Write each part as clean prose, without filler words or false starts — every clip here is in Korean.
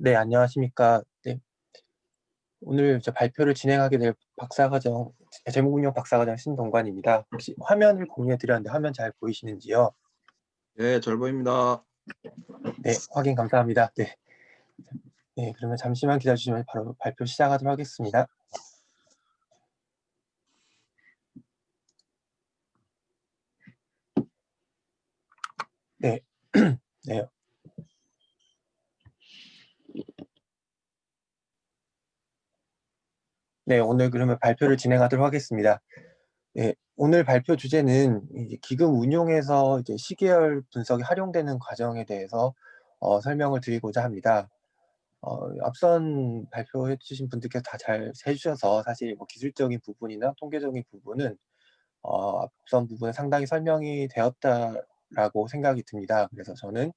네, 안녕하십니까. 네, 오늘 이제 발표를 진행하게 될 박사과정, 재무운용 박사과정 신동관입니다. 혹시 화면을 공유해 드렸는데 화면 잘 보이시는지요? 네, 잘 보입니다. 네, 확인 감사합니다. 네, 네, 그러면 잠시만 기다려주시면 바로 발표 시작하도록 하겠습니다. 네, 네, 네, 오늘 그러면 발표를 진행하도록 하겠습니다. 네, 오늘 발표 주제는 이제 기금 운용에서 이제 시계열 분석이 활용되는 과정에 대해서 설명을 드리고자 합니다. 앞선 발표해 주신 분들께서 다 잘 해주셔서 사실 뭐 기술적인 부분이나 통계적인 부분은 앞선 부분에 상당히 설명이 되었다라고 생각이 듭니다. 그래서 저는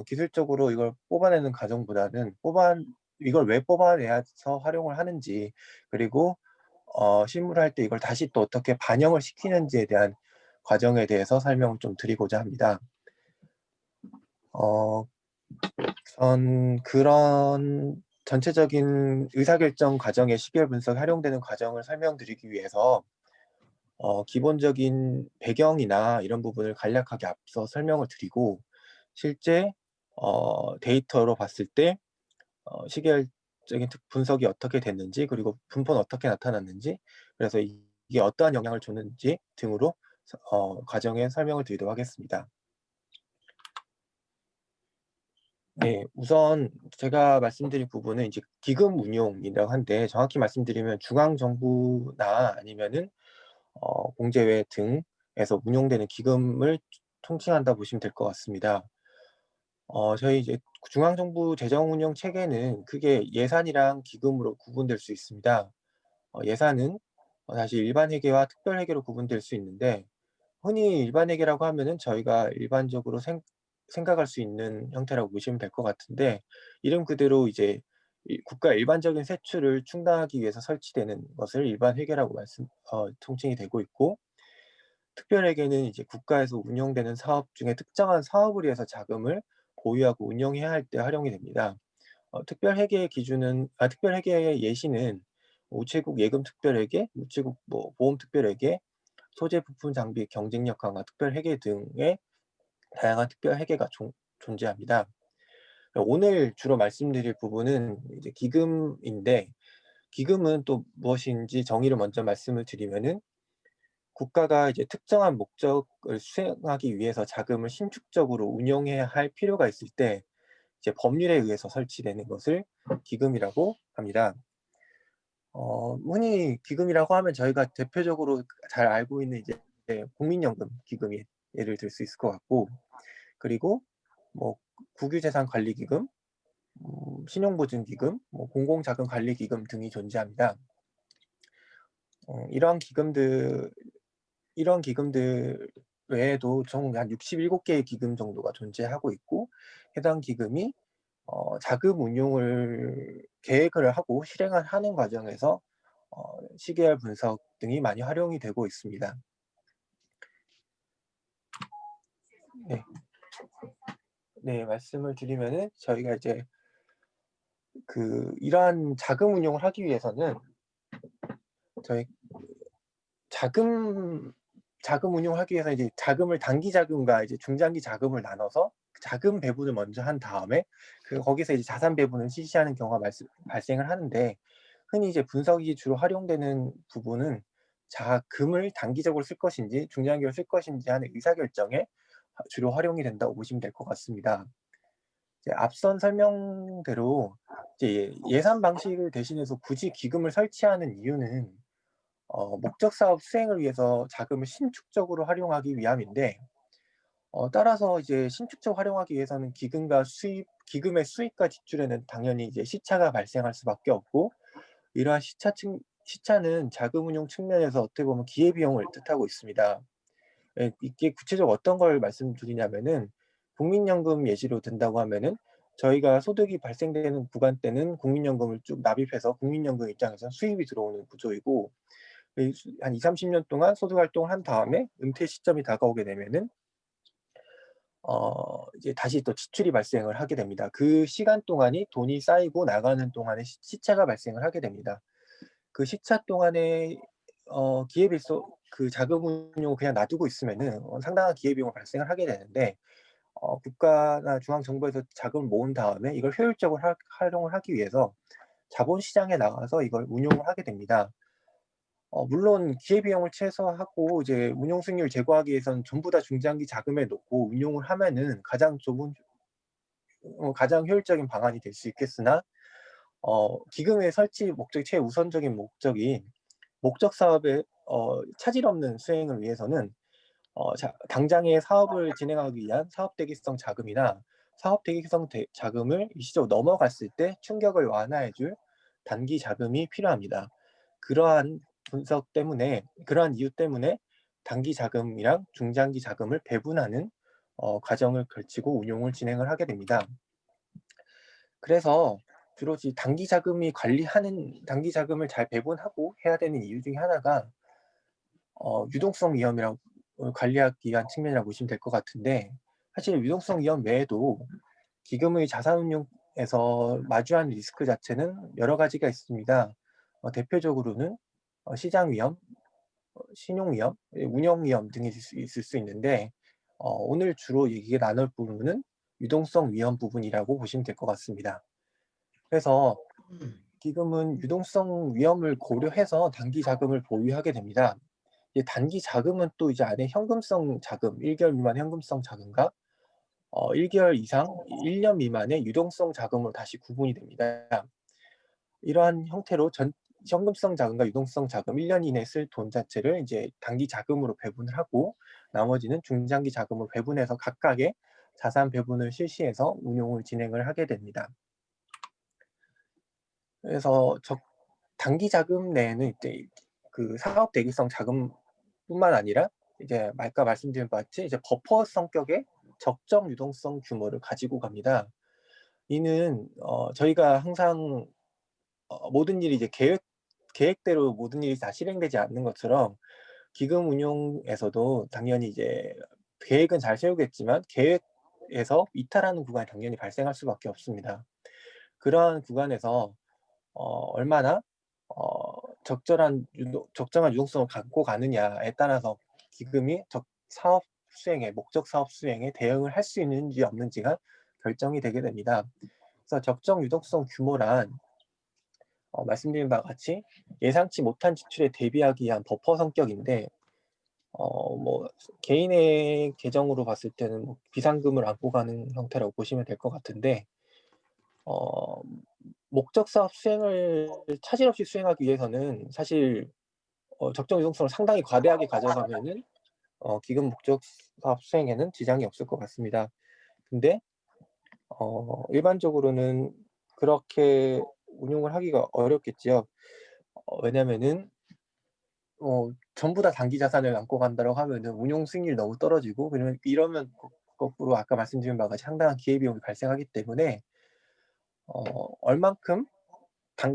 기술적으로 이걸 뽑아내는 과정보다는 이걸 왜 뽑아내서 활용을 하는지, 그리고 실무를 할 때 이걸 다시 또 어떻게 반영을 시키는지에 대한 과정에 대해서 설명을 좀 드리고자 합니다. 어, 전 그런 전체적인 의사결정 과정의 시계열 분석이 활용되는 과정을 설명드리기 위해서 기본적인 배경이나 이런 부분을 간략하게 앞서 설명을 드리고, 실제 데이터로 봤을 때 시계열적인 분석이 어떻게 됐는지, 그리고 분포는 어떻게 나타났는지, 그래서 이게 어떠한 영향을 줬는지 등으로 과정의 설명을 드리도록 하겠습니다. 네, 우선 제가 말씀드릴 부분은 이제 기금 운용이라고 한데, 정확히 말씀드리면 중앙정부나 아니면은 공제회 등에서 운용되는 기금을 통칭한다 보시면 될 것 같습니다. 저희 이제 중앙정부 재정운용 체계는 크게 예산이랑 기금으로 구분될 수 있습니다. 예산은 사실 일반회계와 특별회계로 구분될 수 있는데, 흔히 일반회계라고 하면은 저희가 일반적으로 생각할 수 있는 형태라고 보시면 될 것 같은데, 이름 그대로 이제 국가 일반적인 세출을 충당하기 위해서 설치되는 것을 일반회계라고 통칭이 되고 있고, 특별회계는 이제 국가에서 운영되는 사업 중에 특정한 사업을 위해서 자금을 보유하고 운영해야 할 때 활용이 됩니다. 특별회계의 예시는 우체국 예금 특별회계, 우체국 뭐 보험 특별회계, 소재 부품 장비 경쟁력 강화 특별회계 등의 다양한 특별회계가 존재합니다. 오늘 주로 말씀드릴 부분은 이제 기금인데, 기금은 또 무엇인지 정의를 먼저 말씀을 드리면은, 국가가 이제 특정한 목적을 수행하기 위해서 자금을 신축적으로 운용해야 할 필요가 있을 때 이제 법률에 의해서 설치되는 것을 기금이라고 합니다. 흔히 기금이라고 하면 저희가 대표적으로 잘 알고 있는 이제 국민연금 기금이 예를 들 수 있을 것 같고, 그리고 뭐 국유재산관리기금, 신용보증기금, 뭐 공공자금관리기금 등이 존재합니다. 이러한 기금들 외에도 총 한 67개의 기금 정도가 존재하고 있고, 해당 기금이 자금 운용을 계획을 하고 실행을 하는 과정에서 시계열 분석 등이 많이 활용이 되고 있습니다. 네. 네, 말씀을 드리면은 저희가 이제 이러한 자금 운용을 하기 위해서는 저희 자금 운용을 하기 위해서 이제 자금을 단기 자금과 이제 중장기 자금을 나눠서 자금 배분을 먼저 한 다음에 거기서 이제 자산 배분을 실시하는 경우가 발생을 하는데, 흔히 이제 분석이 주로 활용되는 부분은 자금을 단기적으로 쓸 것인지 중장기로 쓸 것인지 하는 의사결정에 주로 활용이 된다고 보시면 될 것 같습니다. 이제 앞선 설명대로 이제 예산 방식을 대신해서 굳이 기금을 설치하는 이유는 목적 사업 수행을 위해서 자금을 신축적으로 활용하기 위함인데, 따라서 이제 신축적으로 활용하기 위해서는 기금의 수입과 지출에는 당연히 이제 시차가 발생할 수밖에 없고, 이러한 시차는 자금 운용 측면에서 어떻게 보면 기회비용을 뜻하고 있습니다. 예, 이게 구체적으로 어떤 걸 말씀드리냐면은, 국민연금 예시로 든다고 하면은 저희가 소득이 발생되는 구간 때는 국민연금을 쭉 납입해서 국민연금 입장에서는 수입이 들어오는 구조이고, 한 20-30년 동안 소득 활동을 한 다음에 은퇴 시점이 다가오게 되면은 이제 다시 또 지출이 발생을 하게 됩니다. 그 시간 동안이 돈이 쌓이고 나가는 동안에 시차가 발생을 하게 됩니다. 그 시차 동안에 기회비용 그 자금 운용을 그냥 놔두고 있으면은 상당한 기회비용을 발생을 하게 되는데, 국가나 중앙 정부에서 자금을 모은 다음에 이걸 효율적으로 활용을 하기 위해서 자본 시장에 나가서 이걸 운용을 하게 됩니다. 물론 기회비용을 최소화하고 이제 운용 수익률을 제고하기 위해서는 전부 다 중장기 자금에 넣고 운용을 하면은 가장 효율적인 방안이 될 수 있겠으나, 기금의 설치 목적이 최우선적인 목적인 목적 사업의 차질 없는 수행을 위해서는 당장의 사업을 진행하기 위한 사업 대기성 자금이나 사업 대기성 자금을 일시적으로 넘어갔을 때 충격을 완화해 줄 단기 자금이 필요합니다. 그러한 이유 때문에 단기 자금이랑 중장기 자금을 배분하는 과정을 걸치고 운용을 진행을 하게 됩니다. 그래서 주로 단기 자금을 잘 배분하고 해야 되는 이유 중에 하나가 유동성 위험이라고 관리하기 위한 측면이라고 보시면 될 것 같은데, 사실 유동성 위험 외에도 기금의 자산 운용에서 마주하는 리스크 자체는 여러 가지가 있습니다. 대표적으로는 시장 위험, 신용 위험, 운영 위험 등이 있을 수 있는데, 오늘 주로 얘기 나눌 부분은 유동성 위험 부분이라고 보시면 될 것 같습니다. 그래서 기금은 유동성 위험을 고려해서 단기 자금을 보유하게 됩니다. 이제 단기 자금은 또 이제 안에 현금성 자금, 1개월 미만 현금성 자금과 1개월 이상 1년 미만의 유동성 자금으로 다시 구분이 됩니다. 이러한 형태로 현금성 자금과 유동성 자금, 1년 이내에 쓸 돈 자체를 이제 단기 자금으로 배분을 하고, 나머지는 중장기 자금으로 배분해서 각각의 자산 배분을 실시해서 운용을 진행을 하게 됩니다. 그래서 단기 자금 내에는 이제 그 사업 대기성 자금뿐만 아니라 이제 아까 말씀드린 바와 같이 이제 버퍼 성격의 적정 유동성 규모를 가지고 갑니다. 이는 저희가 항상 모든 일이 이제 계획대로 모든 일이 다 실행되지 않는 것처럼, 기금 운용에서도 당연히 이제 계획은 잘 세우겠지만 계획에서 이탈하는 구간이 당연히 발생할 수밖에 없습니다. 그러한 구간에서 얼마나 적정한 유동성을 갖고 가느냐에 따라서 기금이 목적 사업 수행에 대응을 할 수 있는지 없는지가 결정이 되게 됩니다. 그래서 적정 유동성 규모란 말씀드린 바와 같이 예상치 못한 지출에 대비하기 위한 버퍼 성격인데, 뭐 개인의 계정으로 봤을 때는 뭐 비상금을 안고 가는 형태라고 보시면 될 것 같은데, 어 목적 사업 수행을 차질 없이 수행하기 위해서는 사실 적정 유동성을 상당히 과대하게 가져가면은 기금 목적 사업 수행에는 지장이 없을 것 같습니다. 근데 일반적으로는 그렇게 운용을 하기가 어렵겠지요. 왜냐면은 전부 다 단기 자산을 안고 간다고 하면은 운용 수익률이 너무 떨어지고, 그러면 이러면 거꾸로 아까 말씀드린 바와 같이 상당한 기회비용이 발생하기 때문에 얼만큼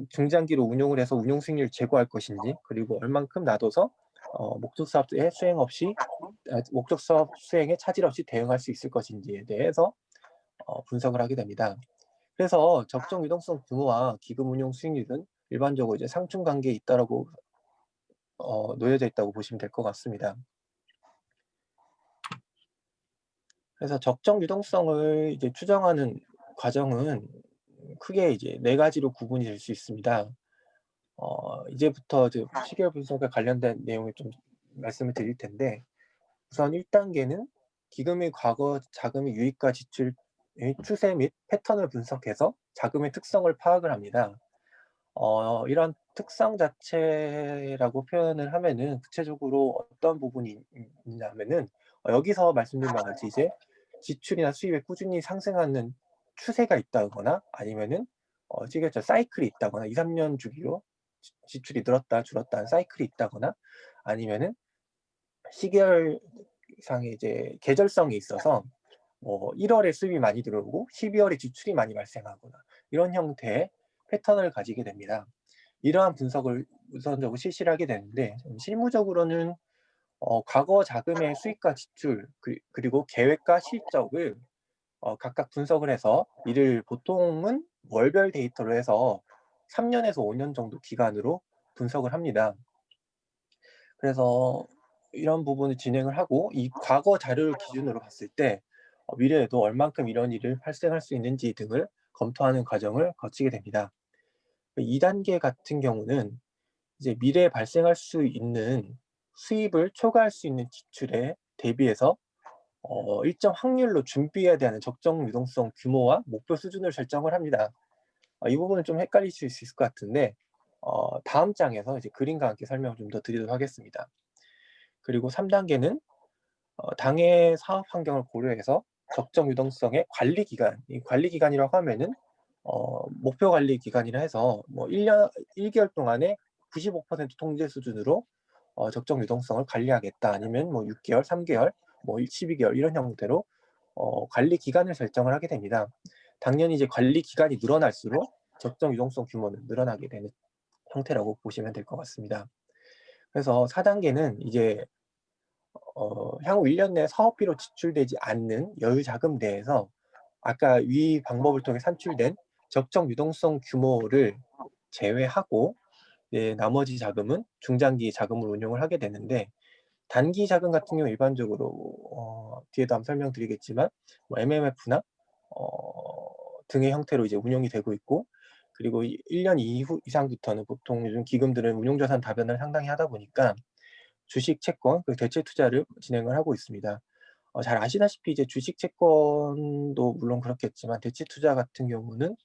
중장기로 운용을 해서 운용 수익률을 제고할 것인지, 그리고 얼만큼 놔둬서 목적 사업 수행에 차질 없이 대응할 수 있을 것인지에 대해서 분석을 하게 됩니다. 그래서 적정 유동성 규모와 기금 운용 수익률은 일반적으로 이제 상충 관계에 있다라고 놓여져 있다고 보시면 될 것 같습니다. 그래서 적정 유동성을 이제 추정하는 과정은 크게 이제 4 가지로 구분이 될 수 있습니다. 이제부터 이제 시계열 분석에 관련된 내용을 좀 말씀을 드릴 텐데, 우선 1 단계는 기금의 과거 자금의 유입과 지출의 추세 및 패턴을 분석해서 자금의 특성을 파악을 합니다. 이런 특성 자체라고 표현을 하면은 구체적으로 어떤 부분이 있냐면은, 여기서 말씀드린 바와 같이 이제 지출이나 수입이 꾸준히 상승하는 추세가 있다거나, 아니면은 시계열적 사이클이 있다거나, 2-3년 주기로 지출이 늘었다 줄었다 하는 사이클이 있다거나, 아니면은 시계열상의 이제 계절성이 있어서 1 월에 수입이 많이 들어오고 12 월에 지출이 많이 발생하거나, 이런 형태의 패턴을 가지게 됩니다. 이러한 분석을 우선적으로 실시를 하게 되는데, 실무적으로는 과거 자금의 수입과 지출 그리고 계획과 실적을 각각 분석을 해서 이를 보통은 월별 데이터로 해서 3 년에서 5년 정도 기간으로 분석을 합니다. 그래서 이런 부분을 진행을 하고 이 과거 자료를 기준으로 봤을 때 미래에도 얼만큼 이런 일을 발생할 수 있는지 등을 검토하는 과정을 거치게 됩니다. 2 단계 같은 경우는 이제 미래에 발생할 수 있는 수입을 초과할 수 있는 지출에 대비해서 일정 확률로 준비해야 되는 적정 유동성 규모와 목표 수준을 설정을 합니다. 이 부분은 좀 헷갈리실 수 있을 것 같은데 다음 장에서 이제 그림과 함께 설명을 좀 더 드리도록 하겠습니다. 그리고 3 단계는 당해 사업 환경을 고려해서 적정 유동성의 관리 기간, 이 관리 기간이라고 하면은 목표 관리 기간이라 해서 뭐 1 년 1 개월 동안에 95% 통제 수준으로 적정 유동성을 관리하겠다. 아니면 뭐 6 개월, 3 개월, 뭐 12 개월 이런 형태로 관리 기간을 설정을 하게 됩니다. 당연히 이제 관리 기간이 늘어날수록 적정 유동성 규모는 늘어나게 되는 형태라고 보시면 될 것 같습니다. 그래서 4 단계는 이제 향후 1년 내에 사업비로 지출되지 않는 여유 자금 내에서 아까 위 방법을 통해 산출된 적정 유동성 규모를 제외하고 나머지 자금은 중장기 자금을 운용을 하게 되는데 단기 자금 같은 경우 일반적으로 뒤에도 한번 설명드리겠지만 뭐 MMF나 등의 형태로 이제 운용이 되고 있고 그리고 1년 이후 이상부터는 보통 요즘 기금들은 운용자산 다변을 상당히 하다 보니까 주식, 채권, 그 대체 투자를 진행을 하고 있습니다. 잘 아시다시피 이제 주식, 채권도 물론 그렇겠지만 대체 투자 같은 경우는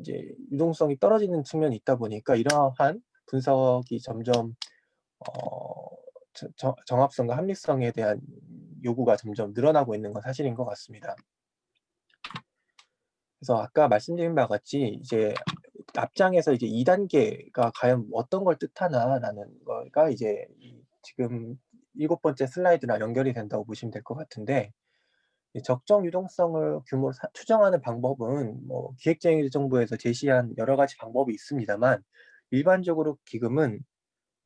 이제 유동성이 떨어지는 측면이 있다 보니까 이러한 분석이 점점 어 정합성과 합리성에 대한 요구가 점점 늘어나고 있는 건 사실인 것 같습니다. 그래서 아까 말씀드린 바와 같이 이제 앞장에서 이제 2 단계가 과연 어떤 걸 뜻하나라는 거가 이제 이 지금 7 번째 슬라이드랑 연결이 된다고 보시면 될 것 같은데 이 적정 유동성을 규모를 추정하는 방법은 뭐 기획재정부에서 제시한 여러 가지 방법이 있습니다만 일반적으로 기금은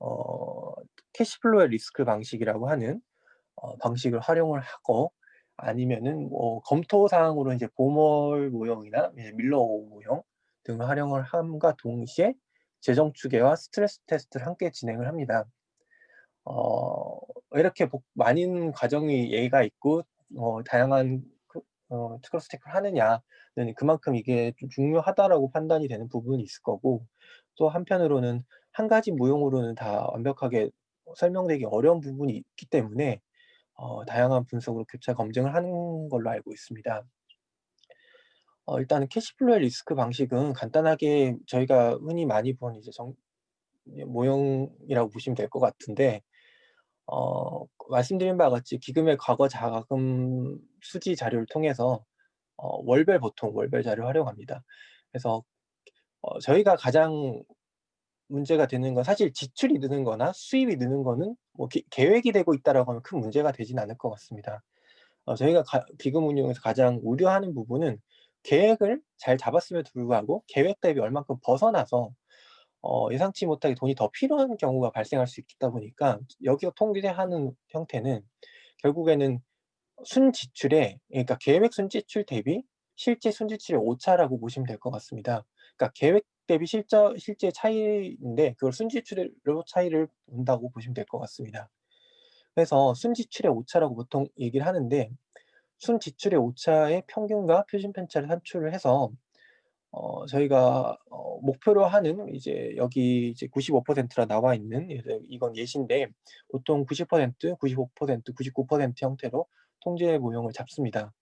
어 캐시플로우의 리스크 방식이라고 하는 방식을 활용을 하고 아니면은 뭐 검토 사항으로 이제 보몰 모형이나 이제 밀러 모형 등을 활용을 함과 동시에 재정 추계와 스트레스 테스트를 함께 진행을 합니다. 어 이렇게 많은 과정이 예가 있고 다양한 크로스 체크를 하느냐는 그만큼 이게 좀 중요하다라고 판단이 되는 부분이 있을 거고 또 한편으로는 한 가지 무용으로는 다 완벽하게 설명되기 어려운 부분이 있기 때문에 다양한 분석으로 교차 검증을 하는 걸로 알고 있습니다. 일단은 캐시플로우의 리스크 방식은 간단하게 저희가 흔히 많이 본 이제 모형이라고 보시면 될 것 같은데 말씀드린 바와 같이 기금의 과거 자금 수지 자료를 통해서 월별 보통 월별 자료를 활용합니다. 그래서 저희가 가장 문제가 되는 건 사실 지출이 느는 거나 수입이 느는 거는 뭐 계획이 되고 있다라고 하면 큰 문제가 되진 않을 것 같습니다. 저희가 기금 운용에서 가장 우려하는 부분은 계획을 잘 잡았음에도 불구하고 계획 대비 얼만큼 벗어나서 예상치 못하게 돈이 더 필요한 경우가 발생할 수 있다 보니까 여기서 통제하는 형태는 결국에는 순지출에 그러니까 계획 순지출 대비 실제 순지출의 오차라고 보시면 될 것 같습니다. 그러니까 계획 대비 실제 차이인데 그걸 순지출로 차이를 본다고 보시면 될 것 같습니다. 그래서 순지출의 오차라고 보통 얘기를 하는데 순지출의 오차의 평균과 표준 편차를 산출을 해서 저희가 목표로 하는 이제 여기 이제 95%라 나와 있는 이제 이건 예시인데 보통 90%, 95%, 99% 형태로 통제 모형을 잡습니다.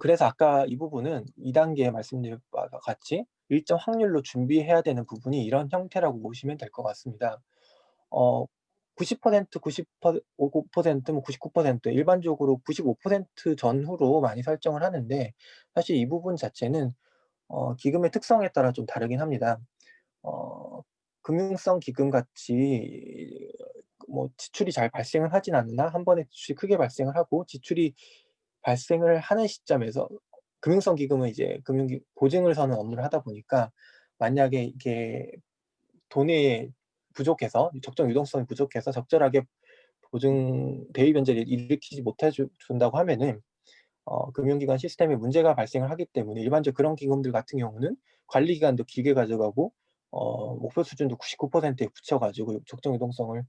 그래서 아까 이 부분은 2 단계에 말씀드린 바와 같이 일정 확률로 준비해야 되는 부분이 이런 형태라고 보시면 될 것 같습니다. 어 90% 95% 뭐 99% 일반적으로 95% 전후로 많이 설정을 하는데 사실 이 부분 자체는 기금의 특성에 따라 좀 다르긴 합니다. 어 금융성 기금 같이 뭐 지출이 잘 발생을 하진 않으나 한 번에 지출이 크게 발생을 하고 지출이 발생을 하는 시점에서 금융성 기금은 이제 보증을 서는 업무를 하다 보니까 만약에 이게 돈의 부족해서 적정 유동성이 부족해서 적절하게 보증 대위 변제를 일으키지 못해 준다고 하면은 금융기관 시스템에 문제가 발생을 하기 때문에 일반적 그런 기금들 같은 경우는 관리 기간도 길게 가져가고 목표 수준도 99%에 붙여 가지고 적정 유동성을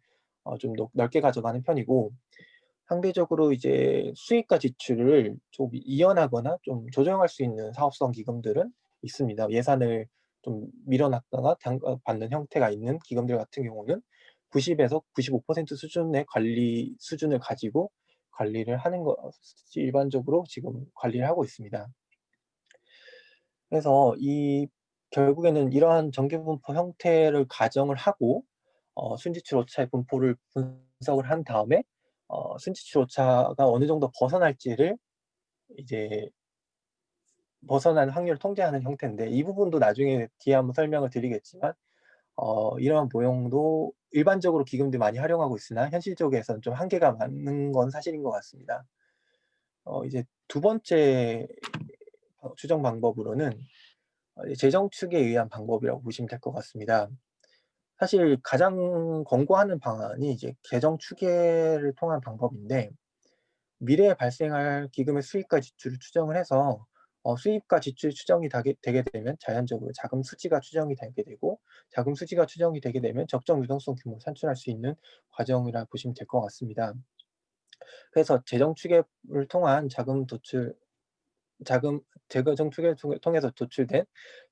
좀 넓게 가져가는 편이고, 상대적으로 이제 수익과 지출을 좀 이연하거나 좀 조정할 수 있는 사업성 기금들은 있습니다. 예산을 좀 밀어 놨다가 받는 형태가 있는 기금들 같은 경우는 90에서 95% 수준의 관리 수준을 가지고 관리를 하는 것이 일반적으로 지금 관리를 하고 있습니다. 그래서 결국에는 이러한 정기분포 형태를 가정을 하고 순지출 오차의 분포를 분석을 한 다음에 순지출 오차가 어느 정도 벗어날지를 이제 벗어나는 확률을 통제하는 형태인데, 이 부분도 나중에 뒤에 한번 설명을 드리겠지만 이러한 모형도 일반적으로 기금들이 많이 활용하고 있으나 현실적에서는 좀 한계가 많은 건 사실인 것 같습니다. 이제 두 번째 추정 방법으로는 이제 재정 축에 의한 방법이라고 보시면 될 것 같습니다. 사실 가장 권고하는 방안이 이제 재정 추계를 통한 방법인데, 미래에 발생할 기금의 수입과 지출을 추정을 해서 수입과 지출이 추정이 되게 되면 자연적으로 자금 수지가 추정이 되게 되고, 자금 수지가 추정이 되게 되면 적정 유동성 규모를 산출할 수 있는 과정이라 보시면 될 것 같습니다. 그래서 재정 추계를 통한 자금 재정 추계를 통해서 도출된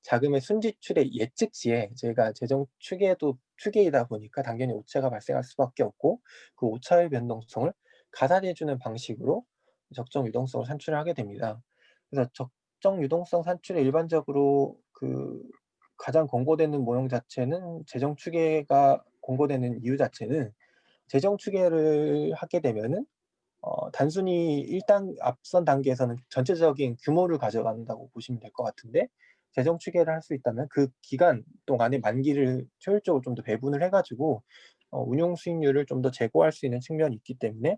자금의 순지출의 예측 시에 저희가 재정 추계도 추계이다 보니까 당연히 오차가 발생할 수밖에 없고, 그 오차의 변동성을 가산해 주는 방식으로 적정 유동성을 산출을 하게 됩니다. 그래서 적정 유동성 산출에 일반적으로 가장 권고되는 모형 자체는, 재정 추계가 권고되는 이유 자체는, 재정 추계를 하게 되면은 단순히 앞선 단계에서는 전체적인 규모를 가져간다고 보시면 될 것 같은데, 재정 추계를 할 수 있다면 그 기간 동안의 만기를 효율적으로 좀 더 배분을 해 가지고 운용 수익률을 좀 더 제고할 수 있는 측면이 있기 때문에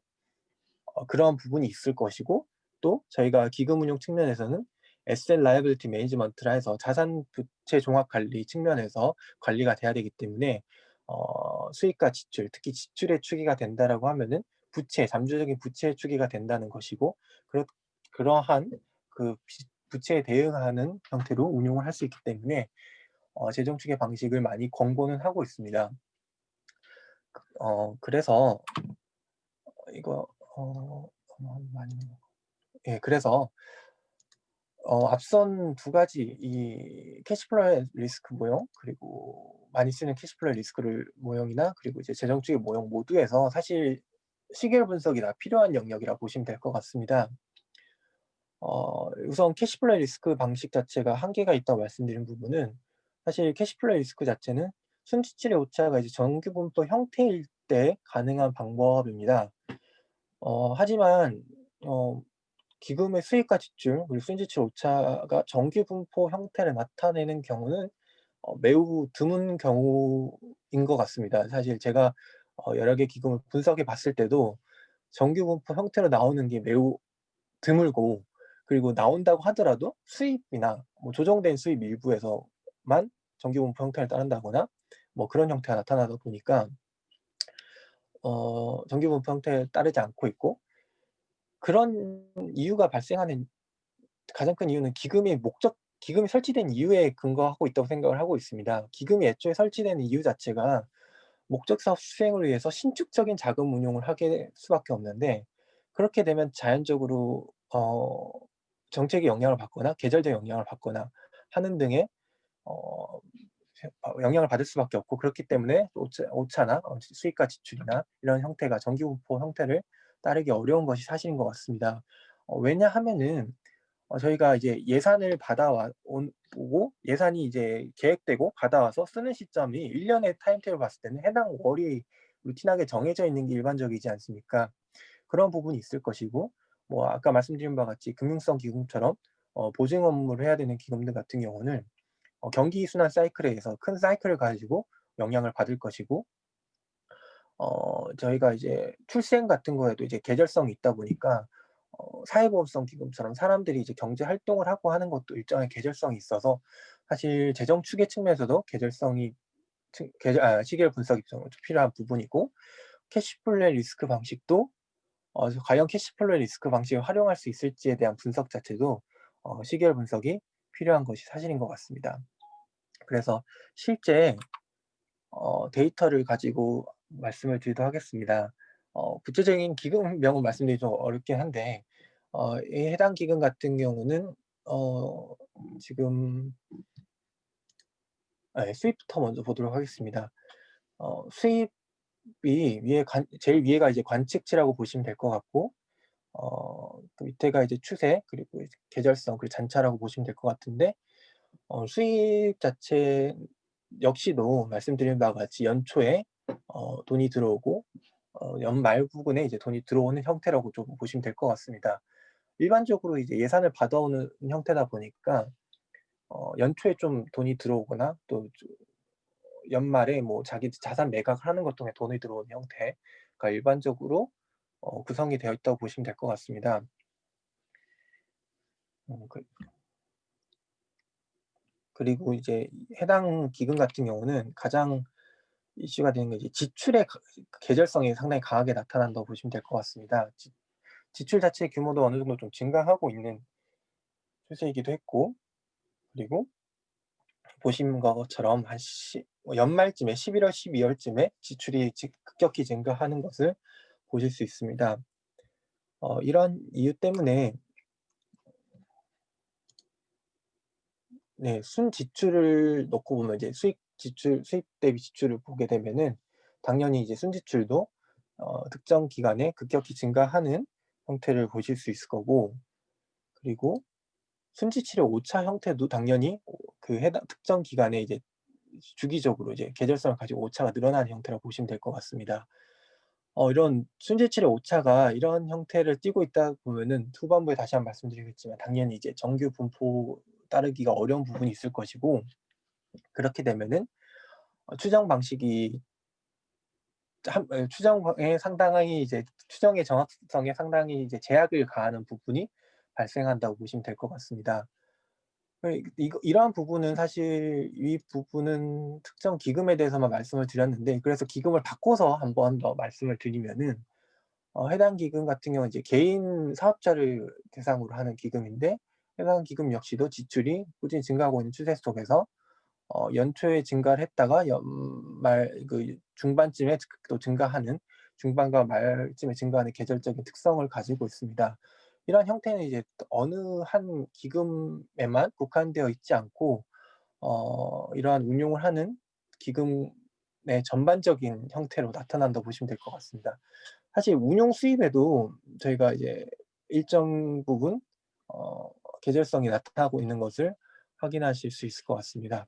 그런 부분이 있을 것이고, 또 저희가 기금 운용 측면에서는 Asset Liability Management라 해서 자산 부채 종합 관리 측면에서 관리가 돼야 되기 때문에 수익과 지출, 특히 지출의 추계가 된다라고 하면은 잠재적인 부채의 추계가 된다는 것이고, 그러한 부채에 대응하는 형태로 운용을 할 수 있기 때문에 재정 추계 방식을 많이 권고는 하고 있습니다. 그래서 이거 많이 예, 그래서 앞선 두 가지 이 캐시플로우 리스크 모형, 그리고 많이 쓰는 캐시플로우 리스크를 모형이나 그리고 이제 재정 추계 모형 모두에서 사실 시계열 분석이 다 필요한 영역이라 보시면 될 것 같습니다. 우선 캐시플로우 리스크 방식 자체가 한계가 있다고 말씀드린 부분은, 사실 캐시플로우 리스크 자체는 순지출의 오차가 이제 정규 분포 형태일 때 가능한 방법입니다. 하지만 기금의 수익과 지출 그리고 순지출 오차가 정기 분포 형태를 나타내는 경우는 매우 드문 경우인 것 같습니다. 사실 제가 여러 개 기금을 분석해 봤을 때도 정규 분포 형태로 나오는 게 매우 드물고, 그리고 나온다고 하더라도 수입이나 뭐 조정된 수입 일부에서만 정규 분포 형태를 따른다거나 뭐 그런 형태가 나타나다 보니까 정규 분포 형태를 따르지 않고 있고, 그런 이유가 발생하는 가장 큰 이유는 기금이 설치된 이유에 근거하고 있다고 생각을 하고 있습니다. 기금이 애초에 설치되는 이유 자체가 목적 사업 수행을 위해서 신축적인 자금 운용을 하게 수밖에 없는데, 그렇게 되면 자연적으로 정책의 영향을 받거나 계절적 영향을 받거나 하는 등의 어 영향을 받을 수밖에 없고, 그렇기 때문에 오차나 수익과 지출이나 이런 형태가 정기분포 형태를 따르기 어려운 것이 사실인 것 같습니다. 왜냐하면은 저희가 이제 예산을 보고 예산이 이제 계획되고 받아와서 쓰는 시점이 1 년의 타임테이블 봤을 때는 해당 월이 루틴하게 정해져 있는 게 일반적이지 않습니까? 그런 부분이 있을 것이고, 뭐 아까 말씀드린 바와 같이 금융성 기금처럼 보증 업무를 해야 되는 기금들 같은 경우는 경기 순환 사이클에 의해서 큰 사이클을 가지고 영향을 받을 것이고, 저희가 이제 출생 같은 거에도 이제 계절성이 있다 보니까 사회보험성 기금처럼 사람들이 이제 경제 활동을 하고 하는 것도 일정한 계절성이 있어서, 사실 재정 추계 측면에서도 계절성이 시계열 분석이 좀 필요한 부분이고, 캐시플레이 리스크 방식도 과연 캐시플레이 리스크 방식을 활용할 수 있을지에 대한 분석 자체도 시계열 분석이 필요한 것이 사실인 것 같습니다. 그래서 실제 데이터를 가지고 말씀을 드리도록 하겠습니다. 구체적인 기금명을 말씀드리기 좀 어렵긴 한데, 이 해당 기금 같은 경우는 지금 수입부터 먼저 보도록 하겠습니다. 수입이 제일 위에가 이제 관측치라고 보시면 될 것 같고, 그 밑에가 이제 추세, 그리고 이제 계절성, 그리고 잔차라고 보시면 될 것 같은데, 수입 자체 역시도 말씀드린 바와 같이 연초에 돈이 들어오고 연말 부근에 이제 돈이 들어오는 형태라고 좀 보시면 될 것 같습니다. 일반적으로 이제 예산을 받아오는 형태다 보니까 연초에 좀 돈이 들어오거나 또 연말에 뭐 자기 자산 매각을 하는 것 통해 돈이 들어오는 형태가 일반적으로 구성이 되어 있다고 보시면 될 것 같습니다. 음 그 그리고 이제 해당 기금 같은 경우는 가장 이슈가 되는 게 이제 지출의 계절성이 상당히 강하게 나타난다고 보시면 될 것 같습니다. 지출 자체의 규모도 어느 정도 좀 증가하고 있는 추세이기도 했고, 그리고 보신 것처럼 연말쯤에 11월, 12월쯤에 지출이 급격히 증가하는 것을 보실 수 있습니다. 이런 이유 때문에 네, 순지출을 놓고 보면 이제 수입 대비 지출을 보게 되면은 당연히 이제 순지출도 특정 기간에 급격히 증가하는 형태를 보실 수 있을 거고, 그리고 순지출의 오차 형태도 당연히 그 해당 특정 기간에 이제 주기적으로 이제 계절성을 가지고 오차가 늘어나는 형태라고 보시면 될 것 같습니다. 이런 순지출의 오차가 이런 형태를 띠고 있다 보면은 후반부에 다시 한번 말씀드리겠지만 당연히 이제 정규 분포 따르기가 어려운 부분이 있을 것이고, 그렇게 되면은 추정 방식이 추정에 상당히 이제 추정의 정확성에 상당히 이제 제약을 가하는 부분이 발생한다고 보시면 될 것 같습니다. 이러한 부분은 사실 이 부분은 특정 기금에 대해서만 말씀을 드렸는데, 그래서 기금을 바꿔서 한 번 더 말씀을 드리면은 해당 기금 같은 경우는 이제 개인 사업자를 대상으로 하는 기금인데, 해당 기금 역시도 지출이 꾸준히 증가하고 있는 추세 속에서 연초에 증가를 했다가 연말 중반쯤에 또 증가하는, 중반과 말쯤에 증가하는 계절적인 특성을 가지고 있습니다. 이러한 형태는 이제 어느 한 기금에만 국한되어 있지 않고 이러한 운용을 하는 기금의 전반적인 형태로 나타난다고 보시면 될 것 같습니다. 사실 운용 수입에도 저희가 이제 일정 부분 어 계절성이 나타나고 있는 것을 확인하실 수 있을 것 같습니다.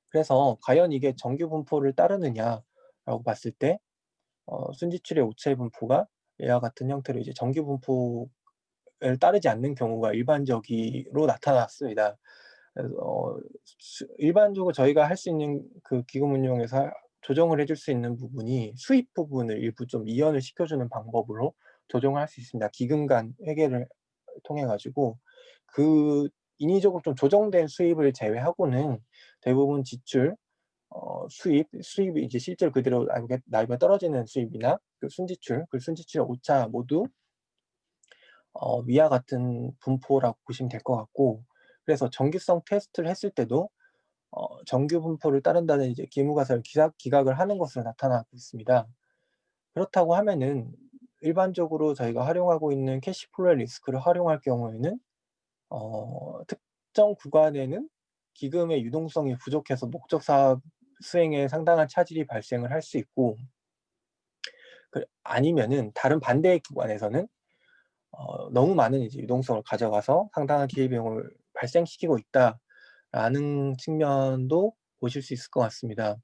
그래서 과연 이게 정규 분포를 따르느냐라고 봤을 때 순지출의 오차의 분포가 이와 같은 형태로 이제 정규 분포를 따르지 않는 경우가 일반적으로 나타났습니다. 그래서 일반적으로 저희가 할 수 있는 그 기금 운용에서 조정을 해줄 수 있는 부분이 수입 부분을 일부 좀 이연을 시켜주는 방법으로 조정을 할 수 있습니다. 기금 간 회계를 통해 가지고 그 인위적으로 좀 조정된 수입을 제외하고는 대부분 지출, 수입이 이제 실제로 그대로 나이가 떨어지는 수입이나 그 순지출, 그 순지출의 오차 모두 위와 같은 분포라고 보시면 될 것 같고, 그래서 정기성 테스트를 했을 때도 정규 분포를 따른다는 이제 기무가설 기각을 하는 것으로 나타나고 있습니다. 그렇다고 하면은 일반적으로 저희가 활용하고 있는 캐시플로우 리스크를 활용할 경우에는 특정 구간에는 기금의 유동성이 부족해서 목적 사업 수행에 상당한 차질이 발생을 할 수 있고, 아니면은 다른 반대의 구간에서는 너무 많은 이제 유동성을 가져가서 상당한 기회비용을 발생시키고 있다라는 측면도 보실 수 있을 것 같습니다.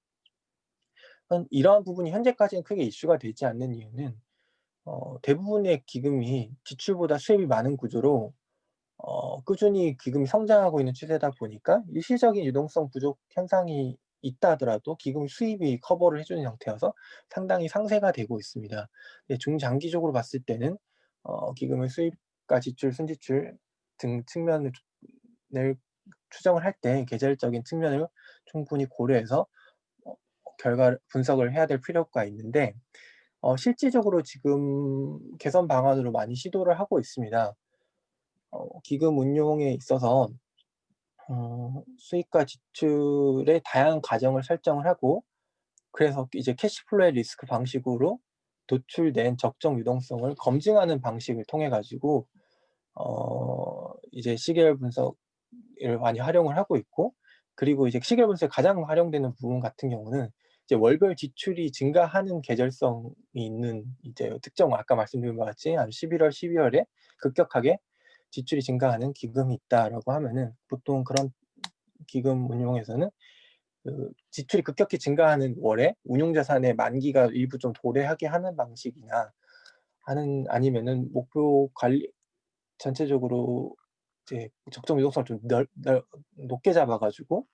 이러한 부분이 현재까지는 크게 이슈가 되지 않는 이유는 대부분의 기금이 지출보다 수입이 많은 구조로 꾸준히 기금이 성장하고 있는 추세다 보니까 일시적인 유동성 부족 현상이 있다 하더라도 기금 수입이 커버를 해 주는 형태여서 상당히 상쇄가 되고 있습니다. 네, 중장기적으로 봤을 때는 기금의 수입과 지출, 순지출 등 측면을 추정을 할 때 계절적인 측면을 충분히 고려해서 결과 분석을 해야 될 필요가 있는데 실질적으로 지금 개선 방안으로 많이 시도를 하고 있습니다. 기금 운용에 있어서 수입과 지출의 다양한 가정을 설정을 하고, 그래서 이제 캐시플로우의 리스크 방식으로 도출된 적정 유동성을 검증하는 방식을 통해 가지고 이제 시계열 분석을 많이 활용을 하고 있고, 그리고 이제 시계열 분석에 가장 활용되는 부분 같은 경우는 이제 월별 지출이 증가하는 계절성이 있는 이제 특정, 아까 말씀드린 것 같이 한 11월, 12월에 급격하게 지출이 증가하는 기금이 있다라고 하면은, 보통 그런 기금 운용에서는 지출이 급격히 증가하는 월에 운용자산의 만기가 일부 좀 도래하게 하는 방식이나, 아니면은 목표 관리 전체적으로 이제 적정 유동성을 좀 높게 잡아 가지고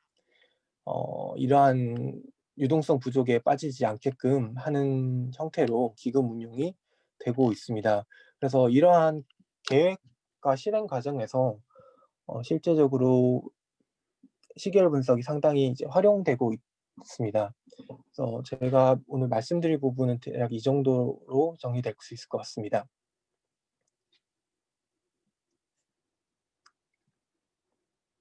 이러한 유동성 부족에 빠지지 않게끔 하는 형태로 기금 운용이 되고 있습니다. 그래서 이러한 계획과 실행 과정에서 실제적으로 시계열 분석이 상당히 이제 활용되고 있습니다. 그래서 제가 오늘 말씀드릴 부분은 대략 이 정도로 정리될 수 있을 것 같습니다.